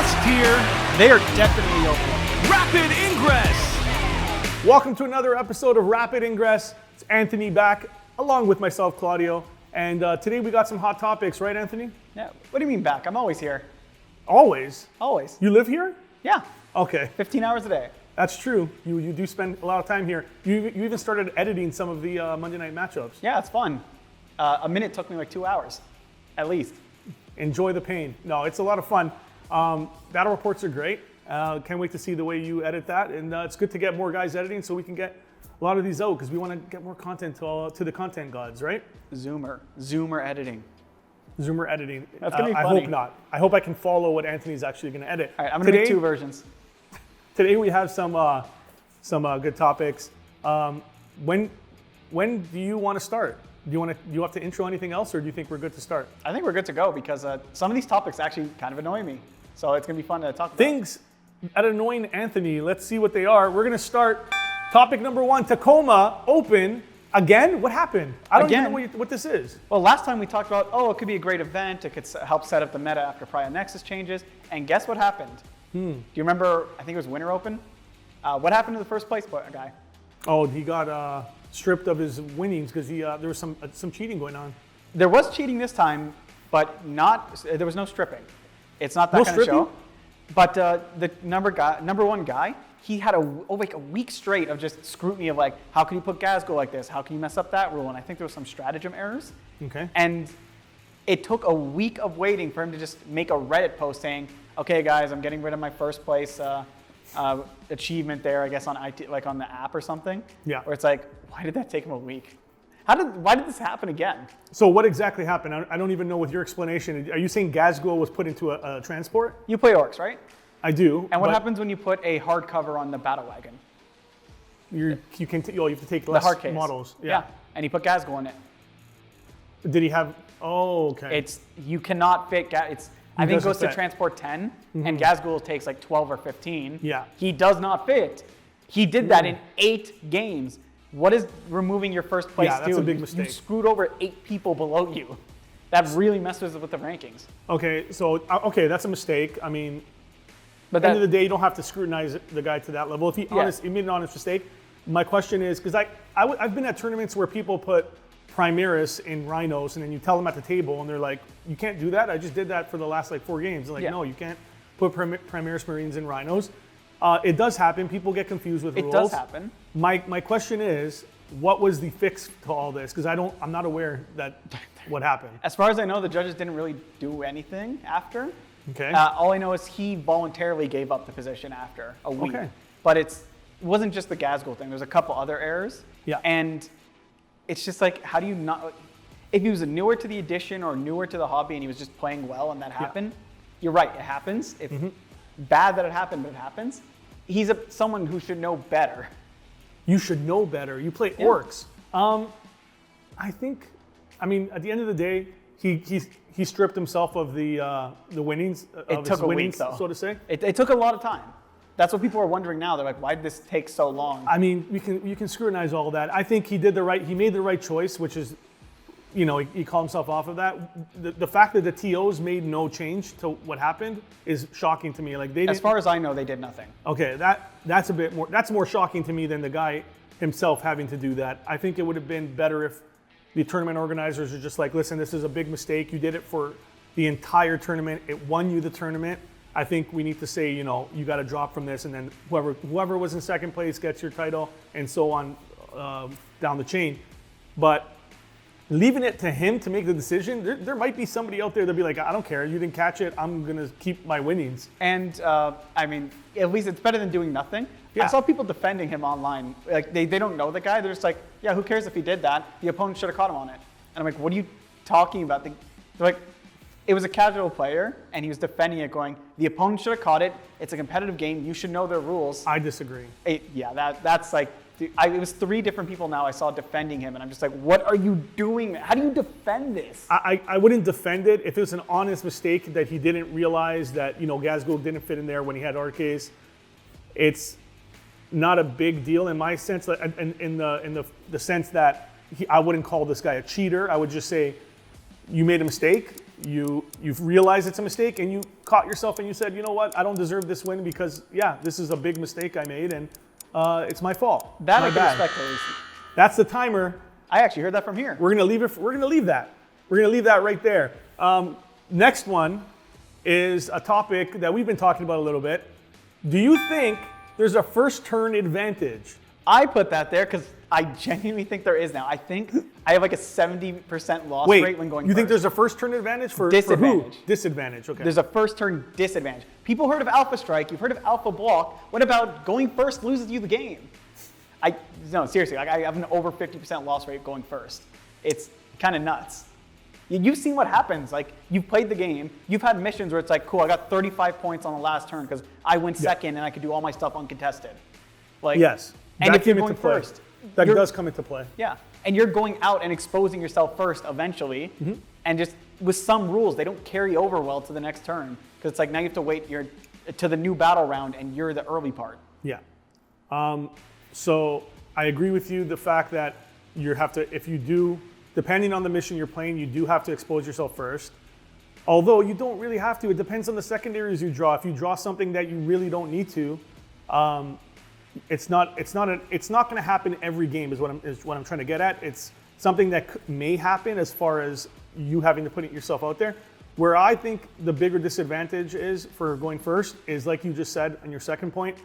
next tier, they are definitely open. Rapid Ingress! Welcome to another episode of Rapid Ingress. It's Anthony back, along with myself, Claudio. And today we got some hot topics, right, Anthony? Yeah. What do you mean back? I'm always here. Always? Always. You live here? Yeah. Okay. 15 hours a day. That's true. You do spend a lot of time here. You even started editing some of the Monday night matchups. Yeah, it's fun. A minute took me like 2 hours, at least. Enjoy the pain. No, it's a lot of fun. Battle reports are great. Can't wait to see the way you edit that. And it's good to get more guys editing so we can get a lot of these out because we want to get more content to the content gods, right? Zoomer editing. Zoomer editing. That's going to be I funny. hope not. I hope I can follow what Anthony's actually going to edit. All right, I'm going to make 2 versions. Today we have some good topics. When do you want to start? Do you have to intro anything else, or do you think we're good to start? I think we're good to go because some of these topics actually kind of annoy me. So it's going to be fun to talk about. Things that annoying Anthony. Let's see what they are. We're going to start topic number 1, Tacoma Open. Again? What happened? I don't even know what this is. Well, last time we talked about, it could be a great event. It could help set up the meta after Prior Nexus changes. And guess what happened? Do you remember, I think it was Winter Open? What happened to the first place guy? Oh, he got stripped of his winnings because there was some cheating going on. There was cheating this time, but there was no stripping. It's not that kind of show. But the number one guy, he had a week straight of just scrutiny of like, how can you put Gazgo like this? How can you mess up that rule? And I think there was some stratagem errors. Okay. And it took a week of waiting for him to just make a Reddit post saying, okay guys, I'm getting rid of my first place achievement there, I guess on IT, like on the app or something. Yeah. Where it's like, why did that take him a week? Why did this happen again? So what exactly happened? I don't even know with your explanation. Are you saying Gazgo was put into a transport? You play orcs, right? I do. And what happens when you put a hardcover on the battle wagon? You have to take less the hard case. models. Yeah. And he put Gazgo on it. Did he have? Oh, okay. You cannot fit. I think it goes to fit. transport 10, and Gazgul takes like 12 or 15. Yeah. He does not fit. He did that in 8 games. What is removing your first place do? That's a big mistake. You screwed over 8 people below you. That really messes with the rankings. Okay, so that's a mistake. I mean, But at the end of the day, you don't have to scrutinize the guy to that level. If he made an honest mistake, my question is, because I've been at tournaments where people put Primaris in Rhinos, and then you tell them at the table, and they're like, you can't do that? I just did that for the last 4 games. They're like, no, you can't put Primaris Marines in Rhinos. It does happen. People get confused with rules. It does happen. My question is, what was the fix to all this? Because I'm not aware that what happened. As far as I know, the judges didn't really do anything after. Okay. All I know is he voluntarily gave up the position after a week. Okay. But it wasn't just the Gazgul thing. There's a couple other errors. Yeah. And it's just like, how do you not? If he was newer to the edition or newer to the hobby and he was just playing well and that happened, you're right, it happens. It's bad that it happened, but it happens. He's someone who should know better. You should know better. You play orcs. I think, at the end of the day, he stripped himself of the winnings. It took a week, though. So to say. It took a lot of time. That's what people are wondering now. They're like, why did this take so long? I mean, you can scrutinize all that. I think he made the right choice, which is, he called himself off of that. The fact that the TOs made no change to what happened is shocking to me. Like as far as I know, they did nothing. Okay, that's a bit more. That's more shocking to me than the guy himself having to do that. I think it would have been better if the tournament organizers are just like, listen, this is a big mistake. You did it for the entire tournament. It won you the tournament. I think we need to say, you got to drop from this, and then whoever was in second place gets your title, and so on down the chain. But leaving it to him to make the decision, there might be somebody out there that'll be like, I don't care, you didn't catch it, I'm gonna keep my winnings. And at least it's better than doing nothing. Yeah. I saw people defending him online. Like they don't know the guy. They're just like, yeah, who cares if he did that? The opponent should have caught him on it. And I'm like, what are you talking about? They're like, it was a casual player, and he was defending it, going, the opponent should have caught it. It's a competitive game. You should know their rules. I disagree. That's like, it was 3 different people now I saw defending him, and I'm just like, what are you doing? How do you defend this? I wouldn't defend it if it was an honest mistake that he didn't realize that, Gazgul didn't fit in there when he had Arcase. It's not a big deal in my sense, in the sense that I wouldn't call this guy a cheater. I would just say, you made a mistake. you've realized it's a mistake, and you caught yourself and you said, you know what, I don't deserve this win because, yeah, this is a big mistake I made, and it's my fault. That my I can bad. respect at least. That's the timer. I actually heard that from here. We're gonna leave it. We're gonna leave that. We're gonna leave that right there. Next one is a topic that we've been talking about a little bit. Do you think there's a first turn advantage? I put that there because I genuinely think there is now. I think I have like a 70% loss rate when going you think first. there's a first turn advantage for Disadvantage. who? Disadvantage, okay. There's a first turn disadvantage. People heard of Alpha Strike, you've heard of Alpha Block. What about going first loses you the game? No, seriously, like I have an over 50% loss rate going first. It's kind of nuts. You've seen what happens. Like, you've played the game. You've had missions where it's like, cool, I got 35 points on the last turn because I went second and I could do all my stuff uncontested. Like, yes. And that if you're came going into play. first, That does come into play. yeah, and you're going out and exposing yourself first eventually, and just with some rules, they don't carry over well to the next turn because it's like now you have to wait to the new battle round and you're the early part. Yeah. So I agree with you. The fact that you have to, if you do, depending on the mission you're playing, you do have to expose yourself first. Although you don't really have to. It depends on the secondaries you draw. If you draw something that you really don't need to, it's not going to happen every game. Is what I'm trying to get at. It's something that may happen as far as you having to put it yourself out there. Where I think the bigger disadvantage is for going first is, like you just said on your second point,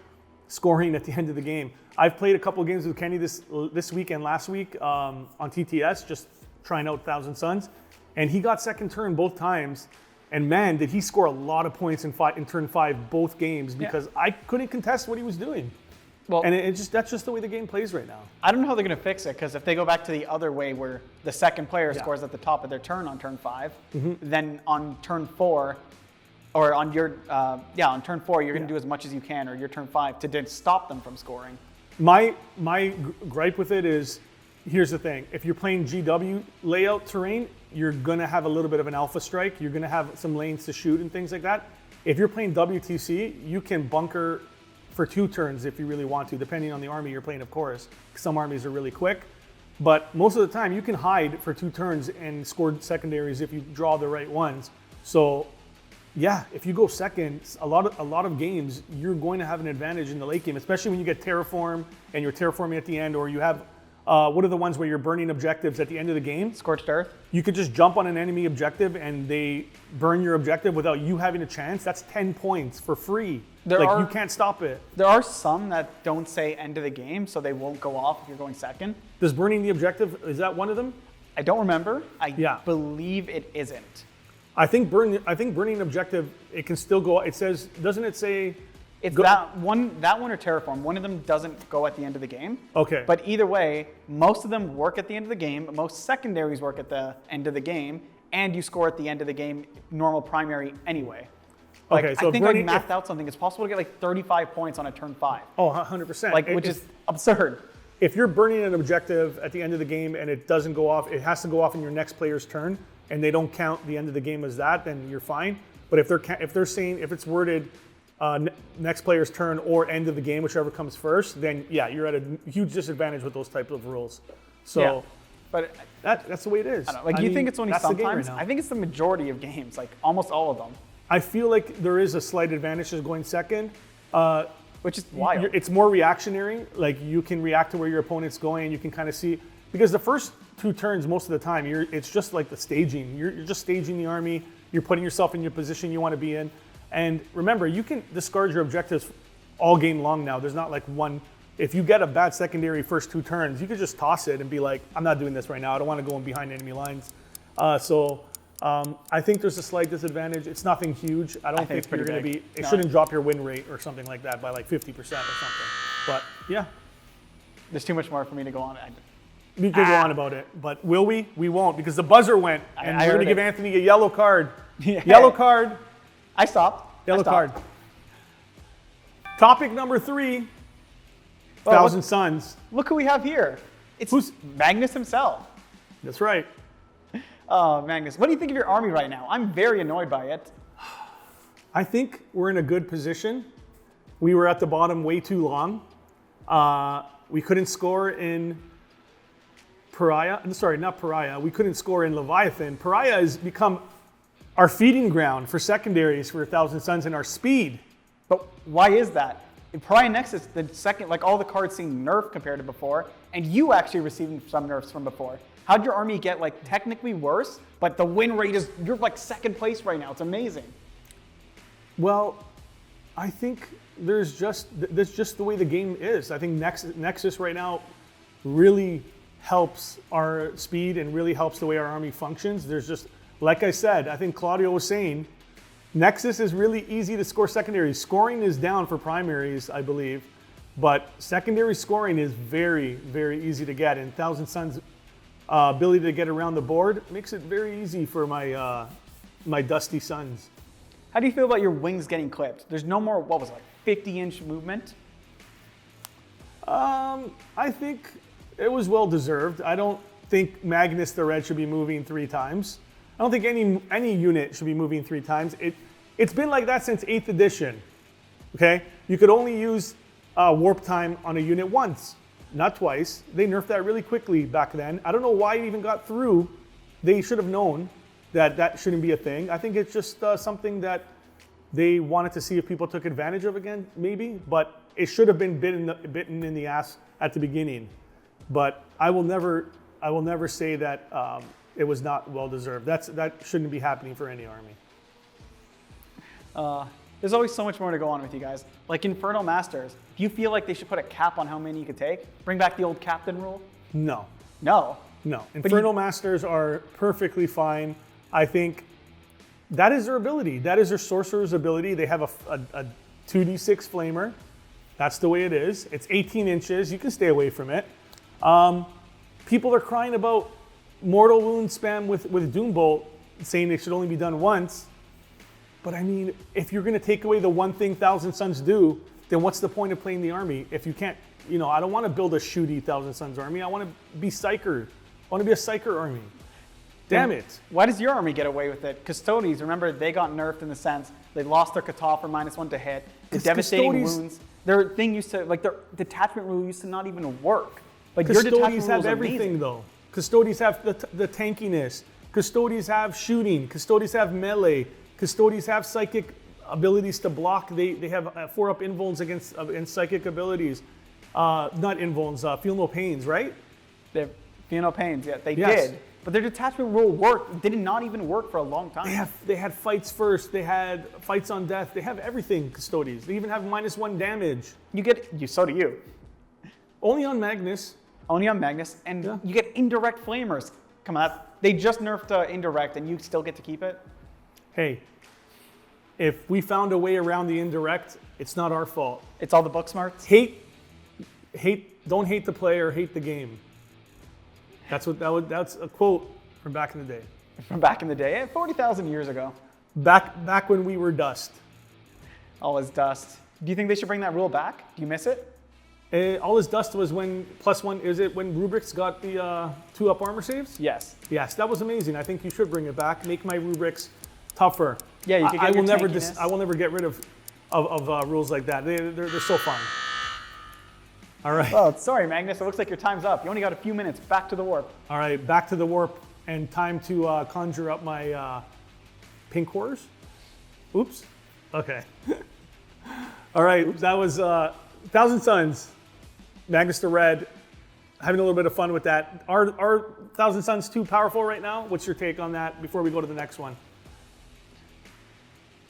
scoring at the end of the game. I've played a couple of games with Kenny this week and last week on TTS, just trying out Thousand Suns, and he got second turn both times. And man, did he score a lot of points in turn 5 both games because I couldn't contest what he was doing. Well, and that's just the way the game plays right now. I don't know how they're going to fix it because if they go back to the other way where the second player scores at the top of their turn on turn 5, then on turn 4, or on your on turn 4 you're going to do as much as you can, or your turn 5 to stop them from scoring. My gripe with it is, here's the thing: if you're playing GW layout terrain, you're going to have a little bit of an alpha strike. You're going to have some lanes to shoot and things like that. If you're playing WTC, you can bunker for 2 turns if you really want to, depending on the army you're playing, of course. Some armies are really quick, but most of the time you can hide for 2 turns and score secondaries if you draw the right ones. So yeah, if you go second, a lot of games you're going to have an advantage in the late game, especially when you get terraform and you're terraforming at the end, or you have what are the ones where you're burning objectives at the end of the game? Scorched Earth. You could just jump on an enemy objective and they burn your objective without you having a chance. That's 10 points for free. You can't stop it. There are some that don't say end of the game, so they won't go off if you're going second. Does burning the objective, is that one of them? I don't remember. I believe it isn't. I think burning objective, it can still go. It says, doesn't it say? It's that one or Terraform. One of them doesn't go at the end of the game. Okay. But either way, most of them work at the end of the game. Most secondaries work at the end of the game, and you score at the end of the game, normal primary anyway. Like, okay, so I think I mathed out something. It's possible to get like 35 points on a turn 5. Oh, 100%. Which is absurd. If you're burning an objective at the end of the game and it doesn't go off, it has to go off in your next player's turn, and they don't count the end of the game as that, then you're fine. But if they're saying, if it's worded next player's turn or end of the game, whichever comes first, then yeah, you're at a huge disadvantage with those types of rules. So, yeah. But that's the way it is. I don't know. Like, you think it's only sometimes? I think it's the majority of games, like almost all of them. I feel like there is a slight advantage to going second. Which is wild. It's more reactionary. Like, you can react to where your opponent's going, and you can kind of see, because the first 2 turns most of the time, it's just like the staging. You're just staging the army. You're putting yourself in your position you want to be in. And remember, you can discard your objectives all game long now. There's not like one. If you get a bad secondary first 2 turns, you could just toss it and be like, I'm not doing this right now. I don't want to go in behind enemy lines. I think there's a slight disadvantage. It's nothing huge. I don't think you're going to be, it shouldn't drop your win rate or something like that by like 50% or something. But yeah. There's too much more for me to go on. We could go on about it, but will we? We won't, because the buzzer went, and we're going to give Anthony a yellow card. Yeah. Yellow card. I stopped. Yellow card. Topic number 3, Thousand Suns. Look who we have here. It's Magnus himself. That's right. Oh, Magnus, what do you think of your army right now? I'm very annoyed by it. I think we're in a good position. We were at the bottom way too long. We couldn't score in Pariah. Sorry, not Pariah. We couldn't score in Leviathan. Pariah has become our feeding ground for secondaries for 1,000 Suns and our speed. But why is that? In Pariah Nexus, the second, like all the cards seem nerfed compared to before, and you actually received some nerfs from before. How'd your army get like technically worse, but the win rate is, you're like second place right now. It's amazing. Well, I think that's just the way the game is. I think Nexus right now really helps our speed and really helps the way our army functions. There's just, like I said, I think Claudio was saying, Nexus is really easy to score secondaries. Scoring is down for primaries, I believe, but secondary scoring is very, very easy to get. And 1,000 Suns' ability to get around the board makes it very easy for my my Dusty Suns. How do you feel about your wings getting clipped? There's no more, what was it, like 50-inch movement? I think it was well deserved. I don't think Magnus the Red should be moving 3 times. I don't think any unit should be moving 3 times. It's been like that since 8th edition. Okay, you could only use warp time on a unit once, not twice. They nerfed that really quickly back then. I don't know why it even got through. They should have known that shouldn't be a thing. I think it's just something that they wanted to see if people took advantage of again, maybe. But it should have been bitten in the ass at the beginning. But I will never say that it was not well deserved. That shouldn't be happening for any army. There's always so much more to go on with you guys. Like Infernal Masters, if you feel like they should put a cap on how many you could take, bring back the old captain rule. No. No. Infernal Masters are perfectly fine. I think that is their ability. That is their sorcerer's ability. They have a 2d6 flamer. That's the way it is. It's 18 inches. You can stay away from it. People are crying about mortal wound spam with Doombolt, saying it should only be done once. But I mean, if you're going to take away the one thing 1,000 Suns do, then what's the point of playing the army? If you can't, I don't want to build a shooty 1,000 Suns army. I want to be psycher. I want to be a psycher army. Damn it. Why does your army get away with it? Custodies, remember, they got nerfed in the sense they lost their Kata for -1 to hit. The devastating wounds. Their thing used to, like their detachment rule used to not even work. Like your Custodies have everything though. Custodies have the tankiness. Custodies have shooting. Custodies have melee. Custodies have psychic abilities to block. They have 4-up invulns against psychic abilities. Not invulns, feel no pains, right? They feel no pains, yeah, they did. But their detachment rule worked. Did not even work for a long time. They had fights first. They had fights on death. They have everything, Custodies. They even have -1 damage. So do you. Only on Magnus. And you get indirect flamers. Come on, they just nerfed indirect and you still get to keep it? Hey, if we found a way around the indirect, it's not our fault. It's all the book smarts? Don't hate the player, hate the game. That's a quote from back in the day. From back in the day, 40,000 years ago. Back when we were dust. All is dust. Do you think they should bring that rule back? Do you miss it? All is dust was when +1, is it when Rubrics got the 2-up armor saves? Yes. Yes, that was amazing. I think you should bring it back. Make my Rubrics tougher. Yeah, you could get I will never get rid of rules like that. They're so fun. All right. Oh, sorry, Magnus. It looks like your time's up. You only got a few minutes. Back to the warp. All right, back to the warp, and time to conjure up my pink horrors. Oops. Okay. All right, that was 1,000 Suns. Magnus the Red. Having a little bit of fun with that. Are 1,000 Suns too powerful right now? What's your take on that before we go to the next one?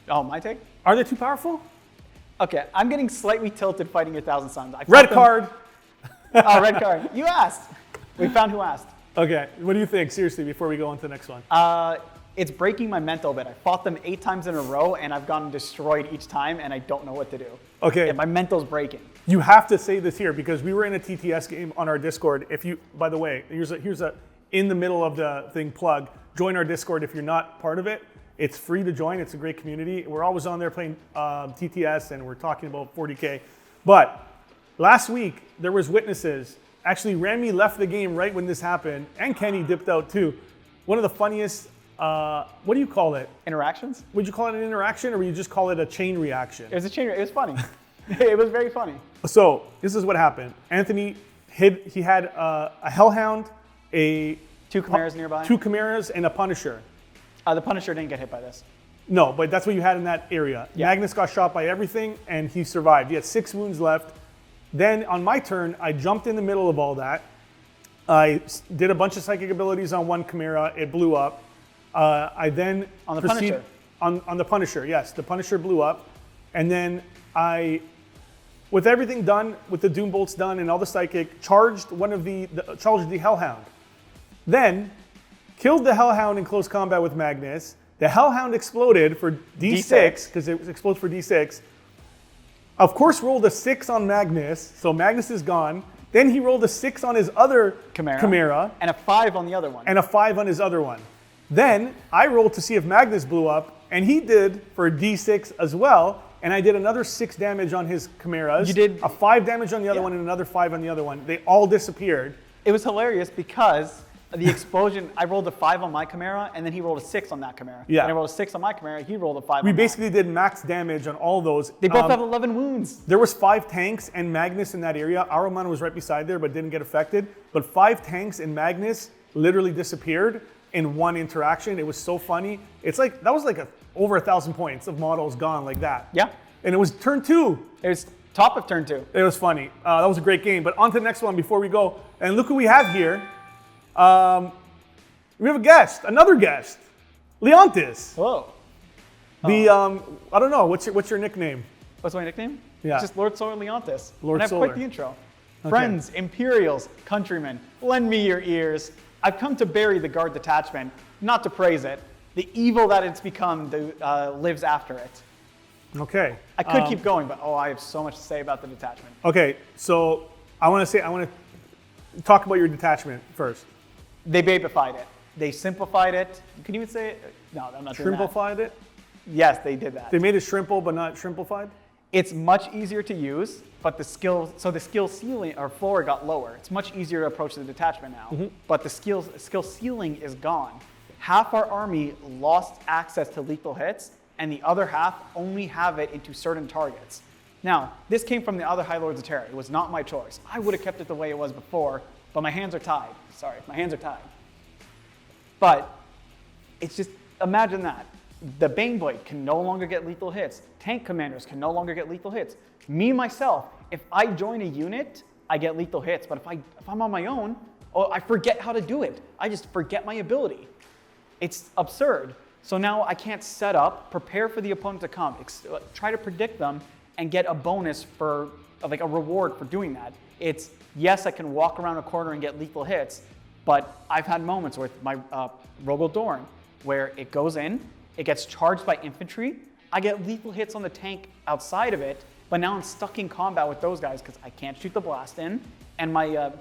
Oh, my take? Are they too powerful? Okay, I'm getting slightly tilted fighting your 1,000 Suns. Red card. Oh, red card. You asked. We found who asked. Okay, what do you think, seriously, before we go on to the next one? It's breaking my mental a bit. I fought them 8 times in a row, and I've gotten destroyed each time, and I don't know what to do. Okay. Yeah, my mental's breaking. You have to say this here, because we were in a TTS game on our Discord. By the way, here's a in the middle of the thing plug. Join our Discord if you're not part of it. It's free to join. It's a great community. We're always on there playing TTS, and we're talking about 40K. But last week, there was witnesses. Actually, Rami left the game right when this happened, and Kenny dipped out too. One of the funniest, what do you call it? Interactions? Would you call it an interaction, or would you just call it a chain reaction? It was a chain. It was funny. It was very funny. So this is what happened. Anthony he had a Hellhound, 2 Chimeras nearby. 2 Chimeras, and a Punisher. The Punisher didn't get hit by this. No, but that's what you had in that area. Yeah. Magnus got shot by everything, and he survived. He had 6 wounds left. Then on my turn, I jumped in the middle of all that. I did a bunch of psychic abilities on one Chimera. It blew up. I then On the Punisher? On the Punisher, yes. The Punisher blew up. And then with everything done, with the Doom Bolts done and all the psychic, charged charged the Hellhound. Then killed the Hellhound in close combat with Magnus. The Hellhound exploded for D6, because it explodes for D6. Of course, rolled a 6 on Magnus, so Magnus is gone. Then he rolled a 6 on his other Chimera. And a 5 on the other one. And a 5 on his other one. Then I rolled to see if Magnus blew up, and he did for a D6 as well. And I did another 6 damage on his Chimeras. You did a 5 damage on the other one and another 5 on the other one. They all disappeared. It was hilarious because the explosion, I rolled a 5 on my Chimera, and then he rolled a 6 on that Chimera. Yeah. And I rolled a 6 on my Chimera, he rolled a 5 We on basically did max damage on all those. They both have 11 wounds. There was 5 tanks and Magnus in that area. Auroman was right beside there, but didn't get affected. But 5 tanks and Magnus literally disappeared in one interaction. It was so funny. It's like, that was like over 1,000 points of models gone like that. Yeah. And it was turn 2. It was top of turn 2. It was funny. That was a great game. But on to the next one before we go. And look who we have here. We have a guest, another guest, Leontes. Hello. I don't know, what's your nickname? What's my nickname? Yeah. It's just Lord Solar Leontes. Lord and I have Solar. quite the intro. Friends, Imperials, countrymen, lend me your ears. I've come to bury the Guard detachment, not to praise it. The evil that it's become lives after it. Okay. I could keep going, but I have so much to say about the detachment. Okay, so I want to talk about your detachment first. They babified it. They simplified it. You can even say it. No, I'm not doing that. Shrimpified it? Yes, they did that. They made it shrimple, but not shrimpified? It's much easier to use, but the skill ceiling or floor got lower. It's much easier to approach the detachment now, but the skill ceiling is gone. Half our army lost access to lethal hits, and the other half only have it into certain targets. Now, this came from the other High Lords of Terror. It was not my choice. I would have kept it the way it was before, but my hands are tied. Sorry, my hands are tied. But it's just, imagine that. The Baneblade can no longer get lethal hits. Tank commanders can no longer get lethal hits. Me, myself, if I join a unit, I get lethal hits. But if I'm on my own, I forget how to do it. I just forget my ability. It's absurd. So now I can't set up, prepare for the opponent to come, try to predict them, and get a bonus for, like a reward for doing that. It's, yes, I can walk around a corner and get lethal hits, but I've had moments with my Rogel Dorn where it goes in, it gets charged by infantry, I get lethal hits on the tank outside of it, but now I'm stuck in combat with those guys because I can't shoot the blast in, and my,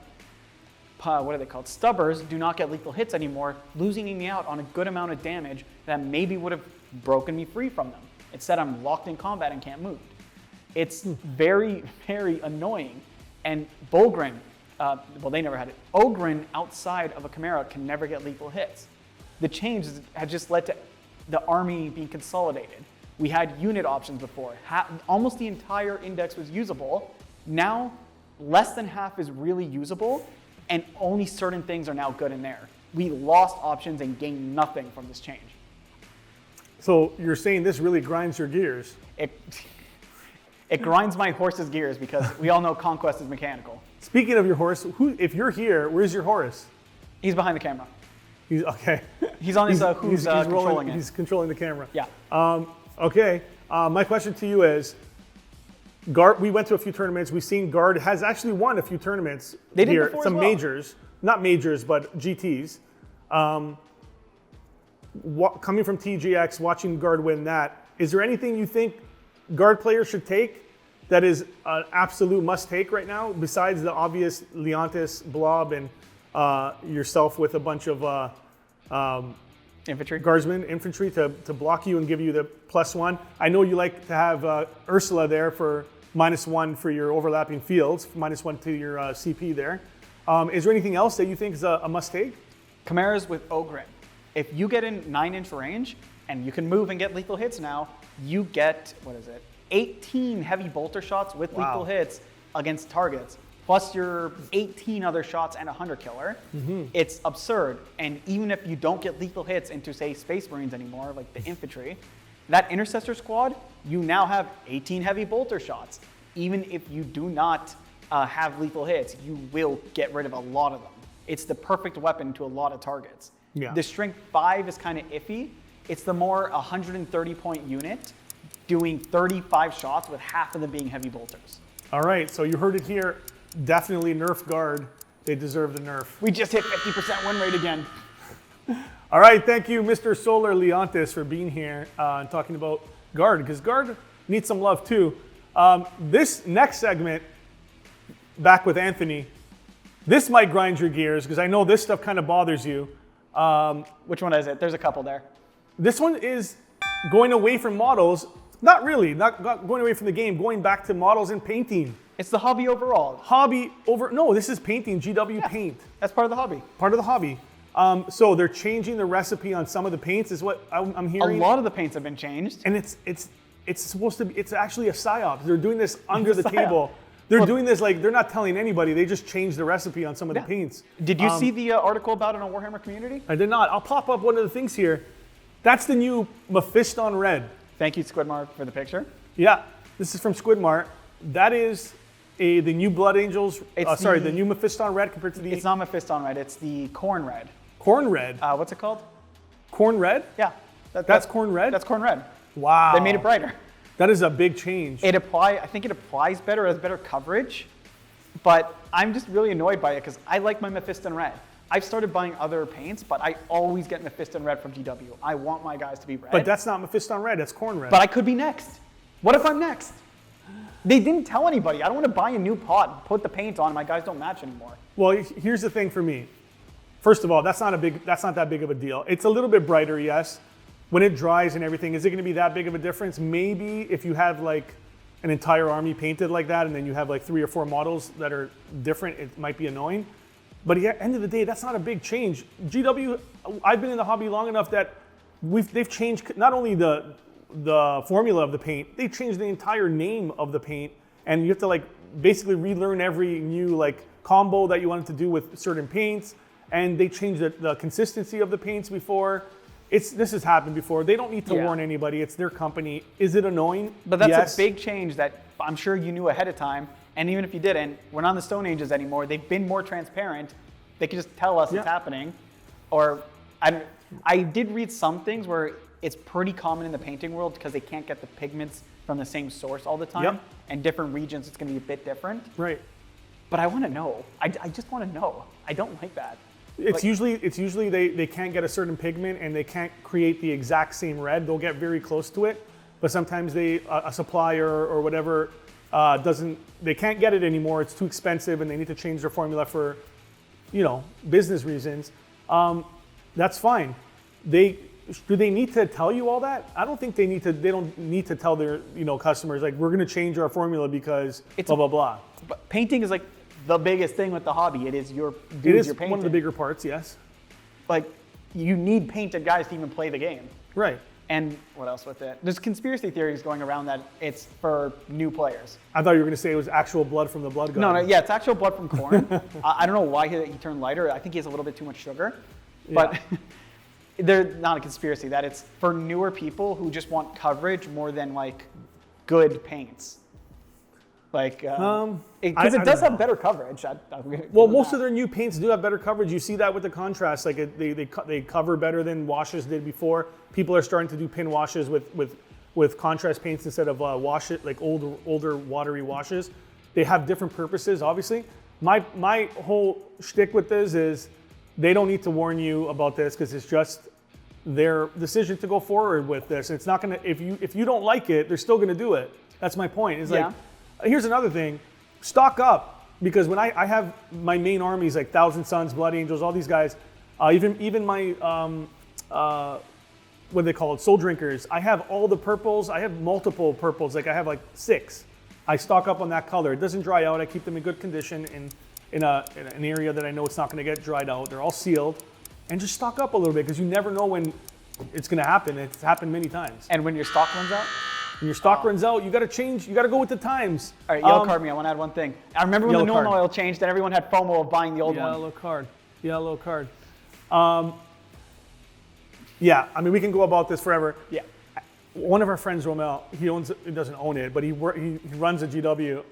what are they called? Stubbers do not get lethal hits anymore, losing me out on a good amount of damage that maybe would have broken me free from them. Instead, I'm locked in combat and can't move. It's very, very annoying. And Bolgrin, well, they never had it. Ogrin outside of a Chimera can never get lethal hits. The change had just led to the army being consolidated. We had unit options before. Almost the entire index was usable. Now, less than half is really usable, and only certain things are now good in there. We lost options and gained nothing from this change. So you're saying this really grinds your gears? It grinds my horse's gears because we all know Conquest is mechanical. Speaking of your horse, if you're here, where's your horse? He's behind the camera. He's okay. He's on his controlling it. He's controlling the camera. Yeah. Okay. My question to you is, Guard. We went to a few tournaments. We've seen Guard has actually won a few tournaments they did here. before Some as well. majors, not majors, but GTs. Coming from TGX, watching Guard win that, is there anything you think Guard players should take that is an absolute must-take right now, besides the obvious Leontes, Blob, and yourself with a bunch of Infantry? Guardsmen, infantry to block you and give you the +1. I know you like to have Ursula there for -1 for your overlapping fields, -1 to your CP there. Is there anything else that you think is a must-take? Chimeras with Ogrin. If you get in 9-inch range, and you can move and get lethal hits now, you get, 18 heavy bolter shots with lethal hits against targets. plus your 18 other shots and a hunter killer, it's absurd. And even if you don't get lethal hits into, say, Space Marines anymore, like the infantry, that intercessor squad, you now have 18 heavy bolter shots. Even if you do not have lethal hits, you will get rid of a lot of them. It's the perfect weapon to a lot of targets. Yeah. The strength 5 is kind of iffy. It's the more 130-point unit doing 35 shots with half of them being heavy bolters. All right, so you heard it here. Definitely nerf guard. They deserve the nerf. We just hit 50% win rate again. All right, thank you, Mr. Solar Leontes, for being here and talking about guard, because guard needs some love too. This next segment, back with Anthony, this might grind your gears, because I know this stuff kind of bothers you. Which one is it? There's a couple there. This one is going away from models. Not really, not going away from the game, going back to models and painting. It's the hobby overall. No, this is painting, GW Paint. That's part of the hobby. Part of the hobby. So they're changing the recipe on some of the paints, is what I'm hearing. A lot of the paints have been changed. And it's supposed to be, it's actually a psyop. They're doing this under the table. They're doing this like, they're not telling anybody. They just changed the recipe on some of the paints. Did you see the article about it on Warhammer Community? I did not. I'll pop up one of the things here. That's the new Mephiston Red. Thank you, Squidmark, for the picture. Yeah, this is from Squidmart. That is the new Blood Angels. The new Mephiston Red compared to the. It's not Mephiston Red. It's the Corn Red. Corn Red. What's it called? Corn Red. Yeah, that's Corn Red. That's Corn Red. Wow. They made it brighter. That is a big change. I think it applies better, has better coverage, but I'm just really annoyed by it because I like my Mephiston Red. I've started buying other paints, but I always get Mephiston Red from GW. I want my guys to be red. But that's not Mephiston Red, that's Corn Red. But I could be next. What if I'm next? They didn't tell anybody. I don't want to buy a new pot, put the paint on, and my guys don't match anymore. Well, here's the thing for me. First of all, that's not that big of a deal. It's a little bit brighter, yes. When it dries and everything, is it going to be that big of a difference? Maybe if you have like an entire army painted like that, and then you have like 3 or 4 models that are different, it might be annoying. But at the end of the day, that's not a big change. GW, I've been in the hobby long enough that they've changed not only the formula of the paint, they changed the entire name of the paint, and you have to like basically relearn every new like combo that you wanted to do with certain paints, and they changed the consistency of the paints before. This has happened before. They don't need to warn anybody. It's their company. Is it annoying? But that's yes. a big change that I'm sure you knew ahead of time. And even if you didn't, we're not in the Stone Ages anymore. They've been more transparent. They can just tell us it's happening. Or I did read some things where it's pretty common in the painting world because they can't get the pigments from the same source all the time. Yep. And different regions, it's going to be a bit different. Right. But I want to know. I just want to know. I don't like that. It's usually they can't get a certain pigment and they can't create the exact same red. They'll get very close to it, but sometimes a supplier or whatever they can't get it anymore. It's too expensive and they need to change their formula for, business reasons. That's fine. Do they need to tell you all that? I don't think they need to. They don't need to tell their customers like we're going to change our formula because blah blah blah. But painting is like the biggest thing with the hobby. It is your painting. One of the bigger parts, yes. Like you need painted guys to even play the game. Right. And what else with it? There's conspiracy theories going around that it's for new players. I thought you were going to say it was actual blood from the blood god. No, it's actual blood from corn. I don't know why he turned lighter. I think he has a little bit too much sugar. But they're not a conspiracy. That it's for newer people who just want coverage more than like good paints. Like, because it does have better coverage. Most of their new paints do have better coverage. You see that with the contrast. Like they cover better than washes did before. People are starting to do pin washes with contrast paints instead of older watery washes. They have different purposes, obviously. My whole shtick with this is they don't need to warn you about this because it's just their decision to go forward with this. It's not gonna if you don't like it, they're still gonna do it. That's my point. It's like. Here's another thing, stock up, because when I have my main armies like Thousand Sons, Blood Angels, all these guys, even my, what do they call it, Soul Drinkers, I have all the purples, I have multiple purples, like I have like 6. I stock up on that color. It doesn't dry out, I keep them in good condition in an area that I know it's not gonna get dried out. They're all sealed, and just stock up a little bit, because you never know when it's gonna happen. It's happened many times. And when your stock runs out? When your stock runs out, you got to change. You got to go with the times. All right, yellow card me. I want to add one thing. I remember when the normal oil changed, and everyone had FOMO of buying the old one. Yellow card. Yeah, I mean, we can go about this forever. Yeah. One of our friends, Romel, he doesn't own it, but he runs a GW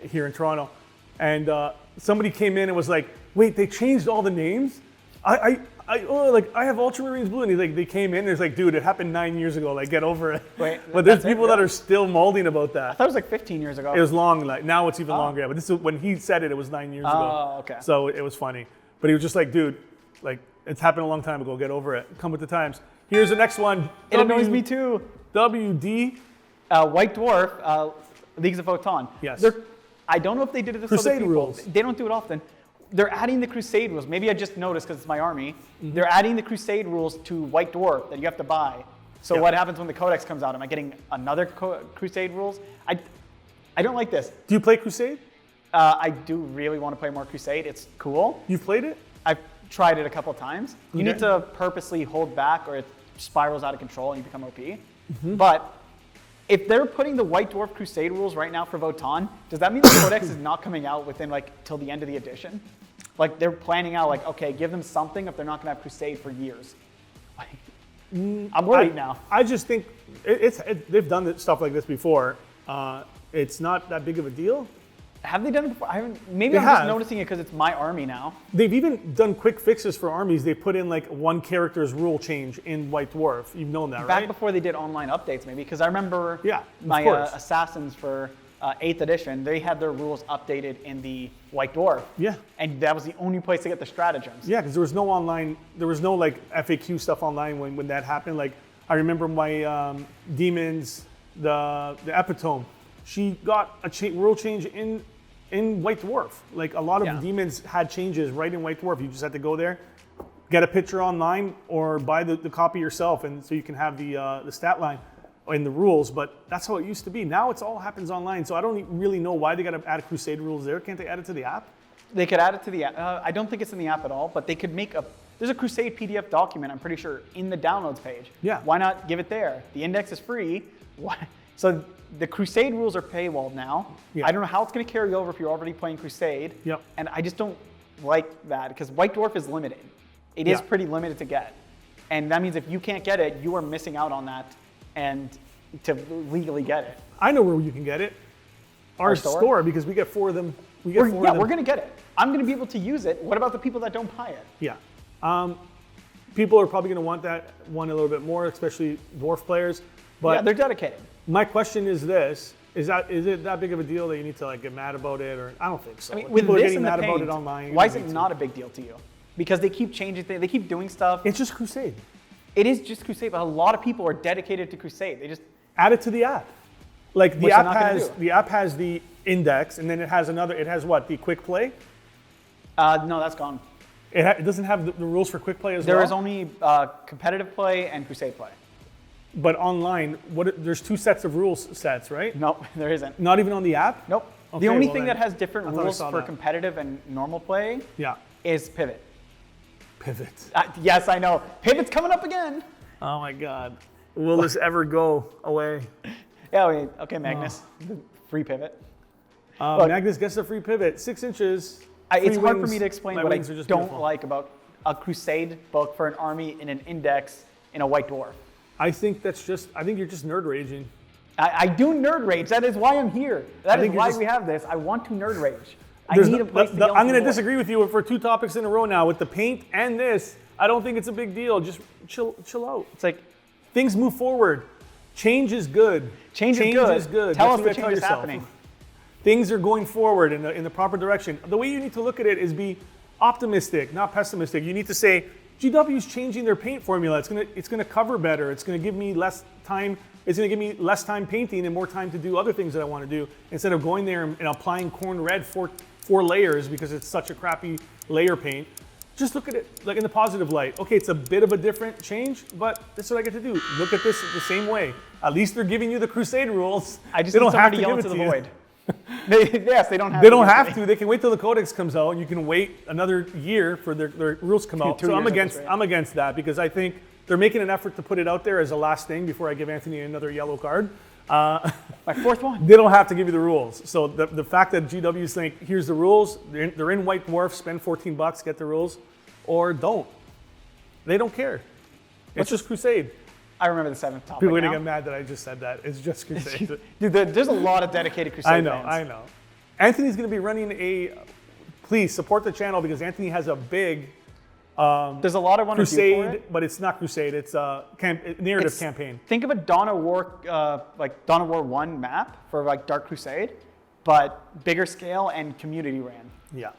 here in Toronto. And somebody came in and was like, wait, they changed all the names? I have Ultramarines Blue. And he's like, they came in and it's like, dude, it happened 9 years ago. Like, get over it. Wait, but there's people that are still molding about that. I thought it was like 15 years ago. It was long. Like, now it's even longer. Yeah, but this is when he said it, it was 9 years ago. Oh, okay. So it was funny. But he was just like, dude, like, it's happened a long time ago. Get over it. Come with the times. Here's the next one. It annoys me too. WD. White Dwarf, Leagues of Photon. Yes. I don't know if they did it with Crusade other people. Rules. They don't do it often. They're adding the Crusade Rules. Maybe I just noticed because it's my army. They're adding the Crusade Rules to White Dwarf that you have to buy. So what happens when the Codex comes out? Am I getting another Crusade Rules? I don't like this. Do you play Crusade? I do really want to play more Crusade. It's cool. You've played it? I've tried it a couple of times. You need to purposely hold back or it spirals out of control and you become OP. But if they're putting the White Dwarf Crusade Rules right now for Votann, does that mean the Codex is not coming out within like till the end of the edition? Like they're planning out like, okay, give them something if they're not gonna have Crusade for years. I'm worried now. I just think they've done stuff like this before. It's not that big of a deal. Have they done it before? I haven't. Maybe I'm just noticing it because it's my army now. They've even done quick fixes for armies. They put in like one character's rule change in White Dwarf. You've known that, right? Back before they did online updates, maybe, because I remember my assassins for 8th edition, they had their rules updated in the White Dwarf. Yeah. And that was the only place to get the stratagems. Yeah, because there was no online, there was no like FAQ stuff online when that happened. Like I remember my demons, the epitome. She got a rule change in White Dwarf. Like a lot of the demons had changes right in White Dwarf. You just had to go there, get a picture online, or buy the copy yourself, and so you can have the stat line in the rules. But that's how it used to be. Now it's all happens online. So I don't really know why they got to add Crusade Rules there. Can't they add it to the app? They could add it to the app. I don't think it's in the app at all, but they could make there's a Crusade PDF document, I'm pretty sure, in the downloads page. Yeah. Why not give it there? The index is free. Why? So the Crusade Rules are paywalled now. Yeah. I don't know how it's going to carry over if you're already playing Crusade. Yep. And I just don't like that because White Dwarf is limited. It is pretty limited to get. And that means if you can't get it, you are missing out on that and to legally get it. I know where you can get it. Our store, because we get 4 of them. We're going to get it. I'm going to be able to use it. What about the people that don't buy it? Yeah. People are probably going to want that one a little bit more, especially Dwarf players. But yeah, they're dedicated. My question is this: is it that big of a deal that you need to like get mad about it, or I don't think so. I mean, People with are this getting and mad the about paint, it online. why is it not a big deal to you? Because they keep changing things, they keep doing stuff. It's just Crusade. It is just Crusade, but a lot of people are dedicated to Crusade. They just add it to the app. Like the app has the index, and then it has another. It has what? The quick play. No, that's gone. It doesn't have the rules for quick play as well. There is only competitive play and Crusade play. But online, there's 2 sets of rules sets, right? Nope, there isn't. Not even on the app? Nope. Okay, the only thing that has different rules for that. competitive and normal play is Pivot. Pivot. Yes, I know. Pivot's coming up again. Oh my God. Will this ever go away? Yeah, okay, Magnus. Free Pivot. Magnus gets a free pivot. 6 inches. It's hard for me to explain what I don't like about a Crusade book for an army in an index in a White Dwarf. I think you're just nerd raging. I do nerd rage. That is why I'm here. That is why we have this. I want to nerd rage. I need a place to yell I'm going to disagree with you for 2 topics in a row now. With the paint and this, I don't think it's a big deal. Just chill out. It's like things move forward. Change is good. Change is good. Tell us the change is happening. Things are going forward in the proper direction. The way you need to look at it is be optimistic, not pessimistic. You need to say, GW is changing their paint formula. It's gonna cover better. It's gonna give me less time. It's gonna give me less time painting and more time to do other things that I want to do instead of going there and applying corn red 4 layers because it's such a crappy layer paint. Just look at it like in the positive light. Okay, it's a bit of a different change, but that's what I get to do. Look at this the same way. At least they're giving you the Crusade rules. I just don't have to yell into the void. Yes, they don't have. They don't have to. They can wait till the Codex comes out. You can wait another year for their rules to come out. So I'm against that because I think they're making an effort to put it out there as a last thing before I give Anthony another yellow card. My fourth one. They don't have to give you the rules. So the fact that GW's think, here's the rules, they're in White Dwarf, spend $14, get the rules, or don't. They don't care. It's just Crusade. I remember the 7th topic. People are going to get mad that I just said that. It's just Crusade. Dude, there's a lot of dedicated Crusade fans. I know. Anthony's going to be running please support the channel because Anthony has a big there's a lot I want to do for it. But it's not Crusade. It's a narrative campaign. Think of a Dawn of War, like Dawn of War 1 map for like Dark Crusade, but bigger scale and community ran. Yeah.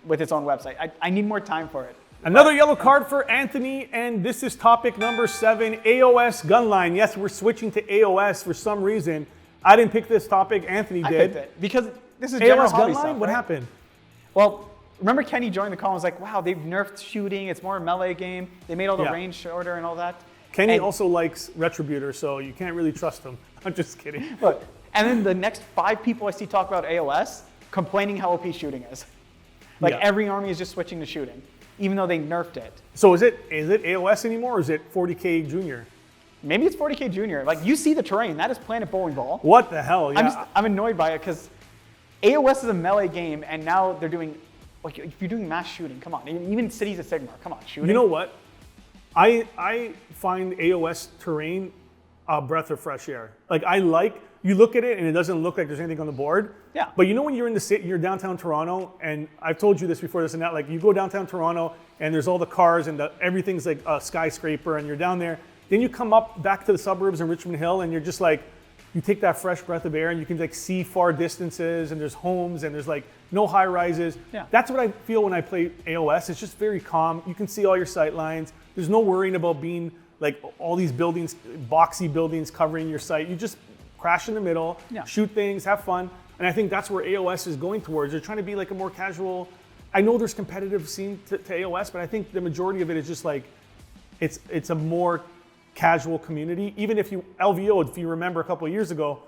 With its own website. I need more time for it. Another yellow card for Anthony, and this is topic number 7, AOS Gunline. Yes, we're switching to AOS for some reason. I didn't pick this topic, Anthony did. I picked it because this is general AOS hobby Gunline? stuff, What right? happened? Well, remember Kenny joined the call and was like, wow, they've nerfed shooting, it's more a melee game. They made all the range shorter and all that. Kenny also likes Retributor, so you can't really trust him. I'm just kidding. Look, and then the next 5 people I see talk about AOS complaining how OP shooting is. Like every army is just switching to shooting, even though they nerfed it. So is it AOS anymore, or is it 40K Junior? Maybe it's 40K Junior. Like, you see the terrain. That is Planet Bowling Ball. What the hell? Yeah. I'm annoyed by it because AOS is a melee game, and now they're doing, like, if you're doing mass shooting, come on. Even Cities of Sigmar, come on, shooting. You know what? I find AOS terrain a breath of fresh air. Like, you look at it and it doesn't look like there's anything on the board. Yeah. But you know when you're in the city, you're downtown Toronto, and I've told you this before, this and that, like you go downtown Toronto and there's all the cars and everything's like a skyscraper and you're down there. Then you come up back to the suburbs in Richmond Hill and you're just like, you take that fresh breath of air and you can like see far distances and there's homes and there's like no high rises. Yeah. That's what I feel when I play AOS. It's just very calm. You can see all your sight lines. There's no worrying about being like all these buildings, boxy buildings covering your sight. You just crash in the middle, shoot things, have fun. And I think that's where AOS is going towards. They're trying to be like a more casual, I know there's competitive scene to AOS, but I think the majority of it is just like, it's a more casual community. Even if LVO, if you remember a couple of years ago,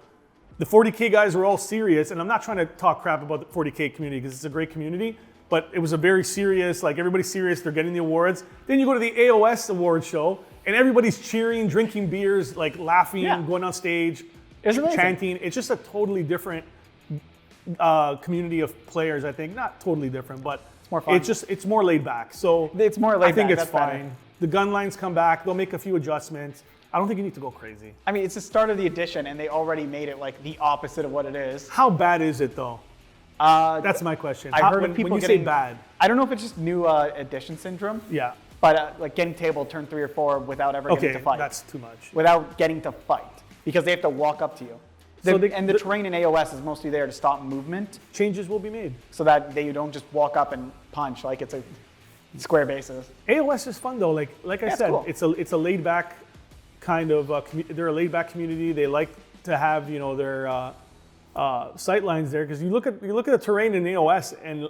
the 40K guys were all serious, and I'm not trying to talk crap about the 40K community because it's a great community, but it was a very serious, like everybody's serious, they're getting the awards. Then you go to the AOS award show, and everybody's cheering, drinking beers, like laughing, going on stage, chanting. It's just a totally different community of players, I think. Not totally different, but it's more fun. It's more laid back. So it's more laid I think back. it's fine. The gun lines come back. They'll make a few adjustments. I don't think you need to go crazy. I mean, it's the start of the edition, and they already made it like the opposite of what it is. How bad is it though? That's my question. I heard of people when you getting say bad. I don't know if it's just new edition syndrome. Yeah. But like getting tabled turn 3 or 4 without ever getting to fight. That's too much. Without getting to fight, because they have to walk up to you. And the terrain in AOS is mostly there to stop movement. Changes will be made. So that you don't just walk up and punch like it's a square basis. AOS is fun though. Like I said, cool. it's a laid back kind of, they're a laid back community. They like to have, their sight lines there. Because you look at the terrain in AOS and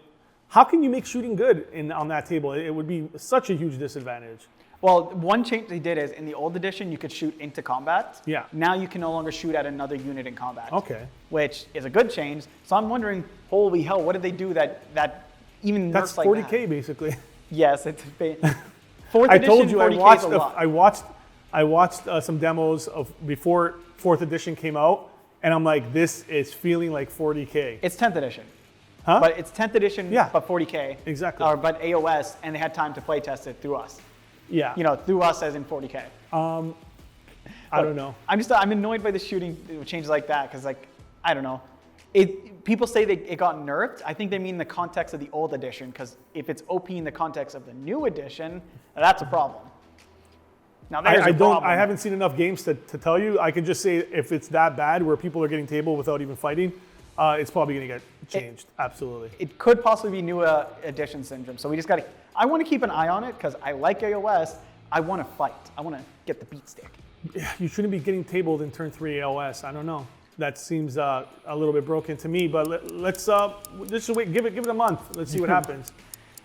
how can you make shooting good on that table? It would be such a huge disadvantage. Well, one change they did is in the old edition, you could shoot into combat. Yeah. Now you can no longer shoot at another unit in combat. Okay. Which is a good change. So I'm wondering, holy hell, what did they do that even That's nerfs like 40K that? basically. Yes, it's fourth I edition. told you 40K is a lot. I watched some demos of before 4th edition came out, and I'm like, this is feeling like 40K. It's 10th edition. Huh? But it's 10th edition, but 40K. Exactly. But AOS, and they had time to play test it through us. Yeah. Through us as in 40K. I don't know. I'm annoyed by the shooting changes like that because, like, I don't know. People say it got nerfed. I think they mean the context of the old edition because if it's OP in the context of the new edition, that's a problem. Now there's a problem. I haven't seen enough games to tell you. I can just say if it's that bad where people are getting tabled without even fighting, it's probably going to get changed. Absolutely. It could possibly be new edition syndrome. So we just got to. I want to keep an eye on it because I like AOS. I want to fight. I want to get the beat stick. You shouldn't be getting tabled in turn 3 AOS. I don't know. That seems a little bit broken to me. But let's just wait. Give it a month. Let's see what happens.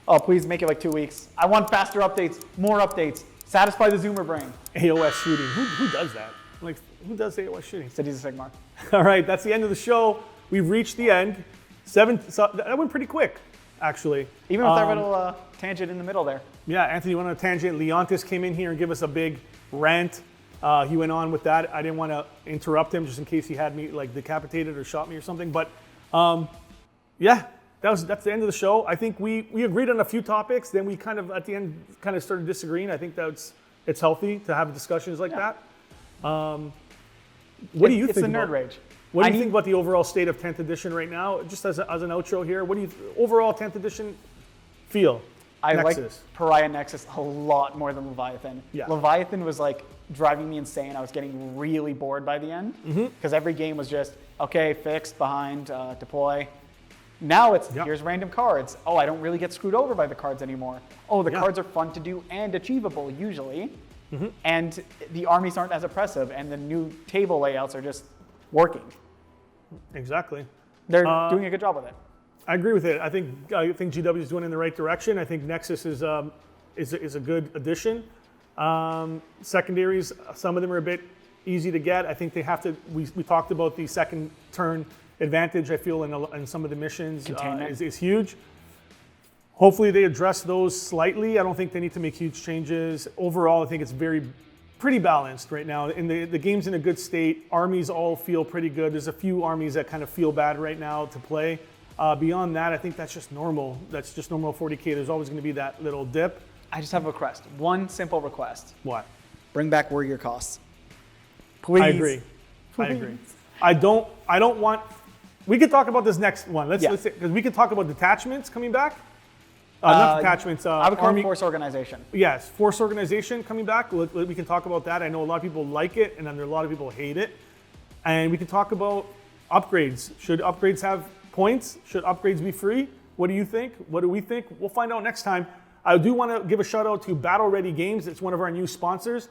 Oh, please make it like 2 weeks. I want faster updates, more updates. Satisfy the Zoomer brain. AOS shooting. Who does that? Like, who does AOS shooting? Cities of Sigmar. All right, that's the end of the show. We've reached the end. So that went pretty quick, actually. Even with that little tangent in the middle there. Yeah, Anthony went on a tangent. Leontes came in here and give us a big rant. He went on with that. I didn't want to interrupt him just in case he had me like decapitated or shot me or something. But yeah, that's the end of the show. I think we agreed on a few topics. Then we kind of at the end kind of started disagreeing. I think it's healthy to have discussions like that. What do you think? It's the nerd rage. What do you think about the overall state of 10th edition right now? Just as an outro here, what do you overall 10th edition feel? I Nexus. like Pariah Nexus a lot more than Leviathan. Yeah. Leviathan was like driving me insane. I was getting really bored by the end because every game was just, okay, fixed, behind, deploy. Now it's, here's random cards. Oh, I don't really get screwed over by the cards anymore. Oh, the cards are fun to do and achievable usually. And the armies aren't as oppressive and the new table layouts are just working. Exactly. They're doing a good job with it. I agree with it. I think GW is doing it in the right direction. I think Nexus is a good addition. Secondaries, some of them are a bit easy to get. I think they have to. We talked about the second turn advantage. I feel in some of the missions is huge. Hopefully they address those slightly. I don't think they need to make huge changes. Overall, I think it's pretty balanced right now. And the game's in a good state. Armies all feel pretty good. There's a few armies that kind of feel bad right now to play. Beyond that, I think that's just normal. That's just normal 40K. There's always going to be that little dip. I just have a request. One simple request. What? Bring back warrior costs. Please. I agree. I agree. I don't want. We could talk about this next one. Let's because we could talk about detachments coming back. Not detachments. I would call it force organization. Yes, force organization coming back. We can talk about that. I know a lot of people like it, and then there are a lot of people hate it. And we can talk about upgrades. Should upgrades have points? Should upgrades be free? What do you think? What do we think? We'll find out next time. I do want to give a shout out to Battle Ready Games. It's one of our new sponsors.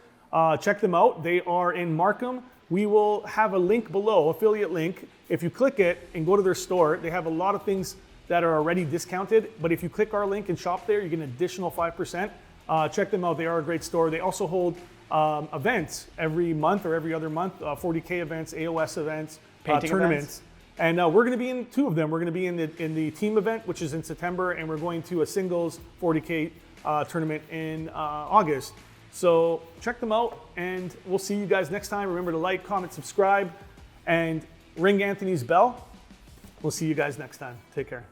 Check them out. They are in Markham. We will have a link below, affiliate link. If you click it and go to their store, they have a lot of things that are already discounted. But if you click our link and shop there, you get an additional 5%. Check them out. They are a great store. They also hold events every month or every other month, 40K events, AOS events, tournaments. Events. And we're going to be in two of them. We're going to be in the team event, which is in September, and we're going to a singles 40K tournament in August. So check them out, and we'll see you guys next time. Remember to like, comment, subscribe, and ring Anthony's bell. We'll see you guys next time. Take care.